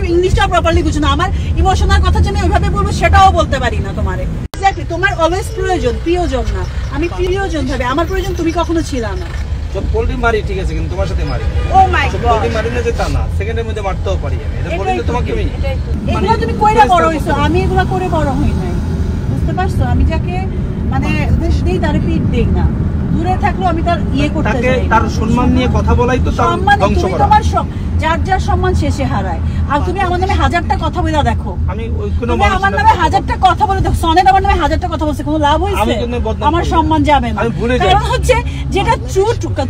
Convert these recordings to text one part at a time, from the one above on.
তুমি ইংলিশটা প্রপারলি বুঝো না, আমার ইমোশনাল কথা যে আমি ওইভাবে বলবো সেটাও বলতে পারি না তোমারে। এক্স্যাক্টলি, তোমার অলওয়েজ প্রিয়জন না, আমি প্রিয়জন ভাবে, আমার প্রয়োজন তুমি কখনো ছিল না। পোল্ট্রি মারি ঠিক আছে, কিন্তু তোমার সাথে মারি। ও মাই গড, পোল্ট্রি মারি না যে তা না, সেকেন্ডের মধ্যে মারতেও পারি আমি। এটা বলি তোমাকে আমি, এগুলো তুমি কইরা বড় হইছো, আমি এগুলো করে বড় হই নাই, বুঝতে পারছো? আমি যাকে মানে ঘুষ দেই তার পিঠ দেই না, দূরে থাকলেও আমি তার করতে চাই, তার সম্মান নিয়ে কথা বলাই তো সম্মান। তুমি তোমার যার যার সম্মান শেষে হারায়। আর তুমি আমার নামে হাজারটা কথা বলে দেখো, আমি ওই কোন আমার নামে হাজারটা কথা বলে দেখো, সনেট আমার নামে হাজারটা কথা বলছে, কোনো লাভ হইছে? আমার সম্মান যাবে না, কারণ হচ্ছে যেটা ট্রু,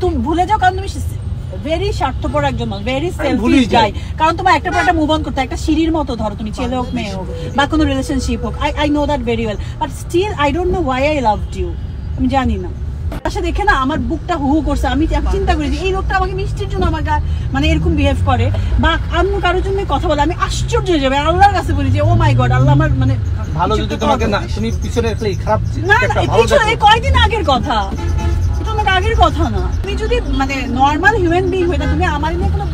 তুমি ভুলে যাও, কারণ তুমি ভেরি স্বার্থপর একজন মানুষ, ভেরি সেলফিশ গাই। কারণ তোমার একটা পর একটা মুভ অন করতে, একটা সিঁড়ির মতো ধরো, তুমি ছেলে হোক মেয়ে হোক বা কোনো রিলেশনশিপ হোক, I know that very well, but still I don't know why I loved you. আমি জানি না, আশা দেখে না আমার বুকটা হু করছে। আমি চিন্তা করি যে এই লোকটা আমাকে মিষ্টির জন্য আমার মানে এরকম বিহেভ করে বা অন্য কারোর জন্য কথা বলে, আমি আশ্চর্য হয়ে যাবে। আল্লাহর কাছে বলি যে ও মাই গড, আল্লাহ আমার মানে ভালো যদি তোমাকে না, তুমি পিছনে রাখলে খারাপ না, পিছনে কয়দিন আগের কথা, এটা অনেক আগের কথা না। তুমি যদি মানে নর্মাল হিউম্যান বিং হইতা, তুমি আমার নিয়ে কোনো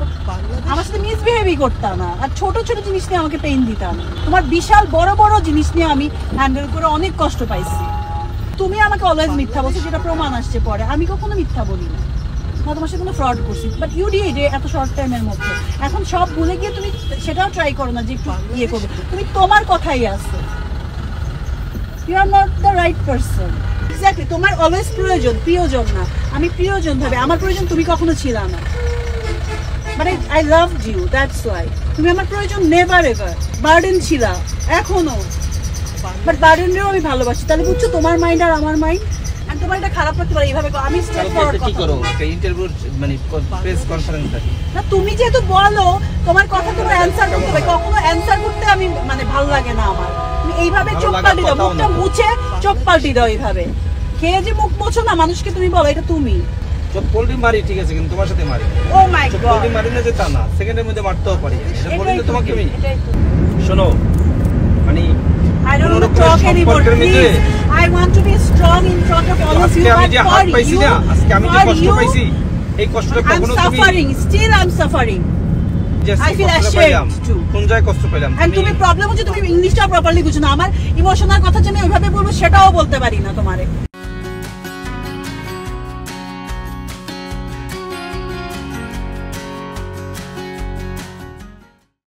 আমার সাথে মিসবিহেভই করতা না, আর ছোট ছোট জিনিস নিয়ে আমাকে পেইন দিতা না। তোমার বিশাল বড় বড় জিনিস নিয়ে আমি হ্যান্ডেল করে অনেক কষ্ট পাইছি। তুমি আমাকে অলওয়েজ মিথ্যা বলছো, যেটা প্রমাণ আসছে পরে। আমি কখনো মিথ্যা বলি না, তোমার সাথে কোনো ফ্রড করছি, বাট ইউ ডিড এত শর্ট টাইমের মধ্যে। এখন সব ভুলে গিয়ে তুমি সেটাও ট্রাই করো না যে একটু করবে। তুমি তোমার কথাই আসো, you are not the right person. Exactly, তোমার অলওয়েজ প্রিয়জন না, আমি প্রিয়জন ভাবে, আমার প্রয়োজন তুমি কখনো ছিল না। But I loved you, that's why. তুমি আমার প্রয়োজন নেভার এভার, বার্ডেন ছিল এখনো, বাট বার্ডেনরেও আমি ভালোবাসি। তাহলে বুঝছো তোমার মাইন্ড আর আমার মাইন্ড, আর তোমার এটা খারাপ লাগতে পারে এইভাবে। আমি স্ট্রেট ফরওয়ার্ড কি করো ইন্টারভিউ মানে প্রেস কনফারেন্স না, তুমি যেহেতু বলো তোমার কথা তোমার অ্যানসার করতে হবে, কখনো অ্যানসার করতে আমি মানে ভালো লাগে না আমার। তুমি এইভাবে চোখ পাল্টি দাও, মুখটা মুছে চোখ পাল্টি দাও এইভাবে, খেয়ে যে মুখ মোছো না মানুষকে, তুমি বলো এটা তুমি। পোল্ট্রি মারি ঠিক আছে, কিন্তু তোমার সাথে মারি। ও মাই গড, পোল্ট্রি মারি না যে তা না, সেকেন্ডের মধ্যে মারতেও পারি। এটা বলি তোমাকে আমি, শোনো মানে I don't want to talk anymore, please. I want to be strong in front of all of you, but for you, I'm suffering, still I'm suffering. I feel ashamed too. কোন জায়গায় কষ্ট পেলাম? And তুমি problem হচ্ছে তুমি ইংলিশটা properly বুঝো না, আমার ইমোশনাল কথা যে আমি ওইভাবে বলবো সেটাও বলতে পারি না তোমারে।